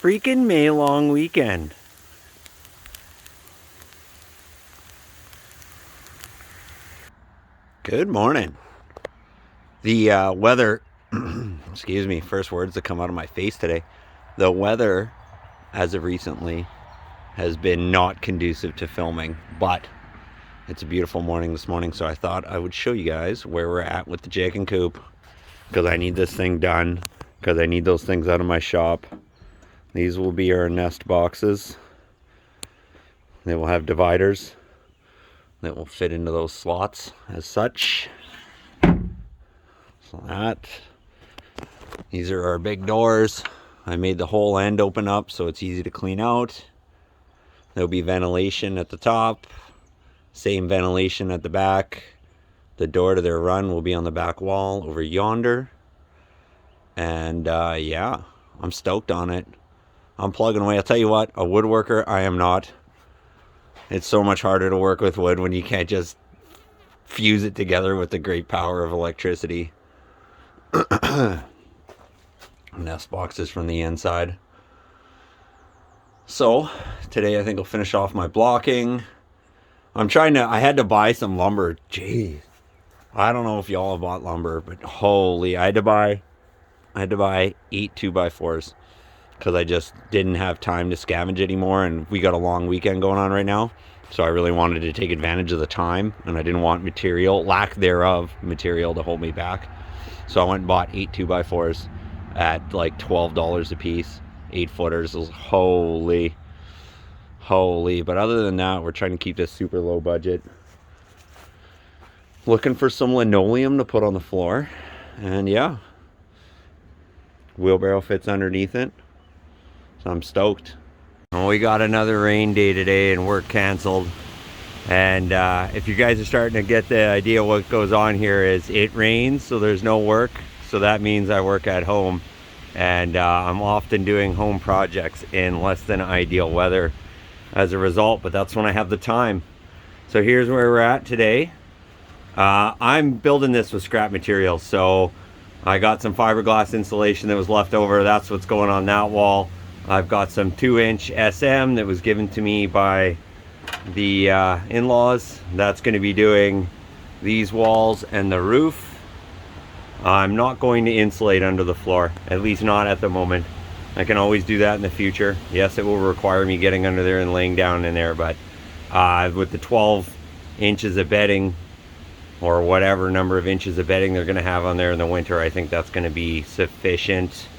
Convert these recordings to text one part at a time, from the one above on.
freaking May long weekend. Good morning. The weather, excuse me, first words that come out of my face today. The weather, as of recently, has been not conducive to filming, but it's a beautiful morning this morning, so I thought I would show you guys where we're at with the chicken coop, because I need this thing done, because I need those things out of my shop. These will be our nest boxes. They will have dividers that will fit into those slots as such. So these are our big doors. I made the whole end open up so it's easy to clean out. There'll be ventilation at the top, same ventilation at the back. The door to their run will be on the back wall over yonder. And yeah, I'm stoked on it. I'm plugging away. I'll tell you what, a woodworker I am not. It's so much harder to work with wood when you can't just fuse it together with the great power of electricity. Nest boxes from the inside. So today I think I'll finish off my blocking. I had to buy some lumber. Jeez. I don't know if y'all have bought lumber, but holy, I had to buy 8 2x4s because I just didn't have time to scavenge anymore, and we got a long weekend going on right now. So I really wanted to take advantage of the time, and I didn't want lack thereof material to hold me back. So I went and bought 8 2x4s at like $12 a piece. 8-footers. Holy. But other than that, we're trying to keep this super low budget. Looking for some linoleum to put on the floor. And yeah, wheelbarrow fits underneath it. So I'm stoked. Well, we got another rain day today and work canceled. And if you guys are starting to get the idea what goes on here, is it rains, so there's no work. So that means I work at home. And I'm often doing home projects in less than ideal weather as a result, but that's when I have the time. So here's where we're at today. I'm building this with scrap materials. So I got some fiberglass insulation that was left over. That's what's going on that wall. I've got some 2-inch SM that was given to me by the in-laws. That's going to be doing these walls and the roof. I'm not going to insulate under the floor, at least not at the moment. I can always do that in the future. Yes, it will require me getting under there and laying down in there, but with the 12 inches of bedding, or whatever number of inches of bedding they're going to have on there in the winter, I think that's going to be sufficient.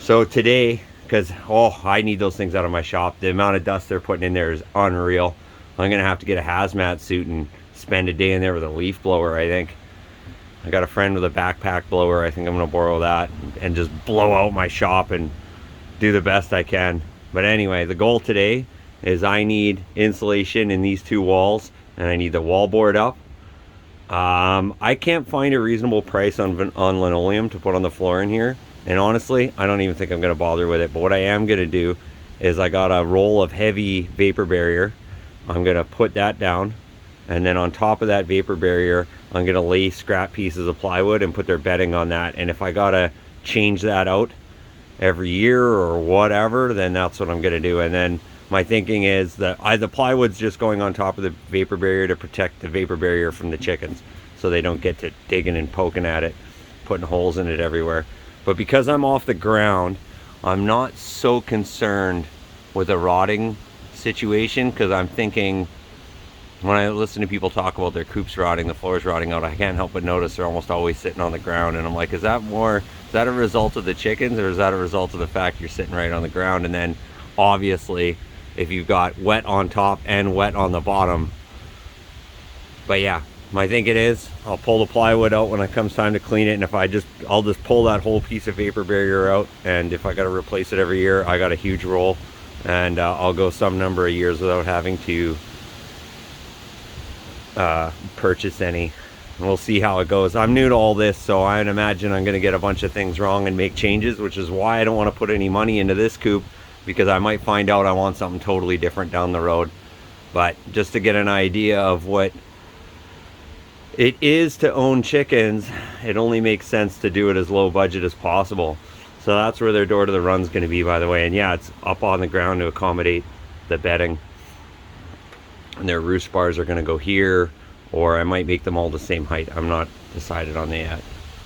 So today, because I need those things out of my shop. The amount of dust they're putting in there is unreal. I'm going to have to get a hazmat suit and spend a day in there with a leaf blower, I think. I got a friend with a backpack blower. I think I'm going to borrow that and just blow out my shop and do the best I can. But anyway, the goal today is I need insulation in these 2 walls, and I need the wall board up. I can't find a reasonable price on linoleum to put on the floor in here. And honestly, I don't even think I'm going to bother with it. But what I am going to do is I got a roll of heavy vapor barrier. I'm going to put that down. And then on top of that vapor barrier, I'm going to lay scrap pieces of plywood and put their bedding on that. And if I got to change that out every year or whatever, then that's what I'm going to do. And then my thinking is that the plywood's just going on top of the vapor barrier to protect the vapor barrier from the chickens, so they don't get to digging and poking at it, putting holes in it everywhere. But because I'm off the ground, I'm not so concerned with a rotting situation, because I'm thinking, when I listen to people talk about their coops rotting, the floors rotting out, I can't help but notice they're almost always sitting on the ground. And I'm like, is that a result of the chickens, or is that a result of the fact you're sitting right on the ground? And then obviously, if you've got wet on top and wet on the bottom. But yeah, my thinking is I'll pull the plywood out when it comes time to clean it. And if I'll just pull that whole piece of vapor barrier out. And if I got to replace it every year, I got a huge roll. And I'll go some number of years without having to purchase any. And we'll see how it goes. I'm new to all this, so I imagine I'm going to get a bunch of things wrong and make changes, which is why I don't want to put any money into this coop, because I might find out I want something totally different down the road. But just to get an idea of what it is to own chickens, it only makes sense to do it as low budget as possible. So that's where their door to the run's going to be, by the way. And yeah, it's up on the ground to accommodate the bedding. And their roost bars are going to go here, or I might make them all the same height. I'm not decided on that yet.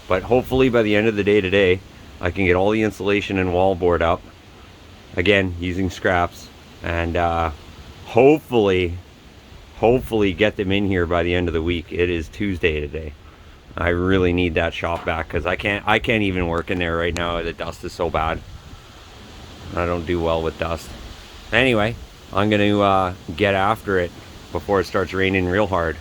But hopefully by the end of the day today, I can get all the insulation and wallboard up. Again, using scraps. And hopefully get them in here by the end of the week. It is Tuesday today. I really need that shop back because I can't even work in there right now. The dust is so bad. I don't do well with dust. Anyway, I'm gonna get after it before it starts raining real hard.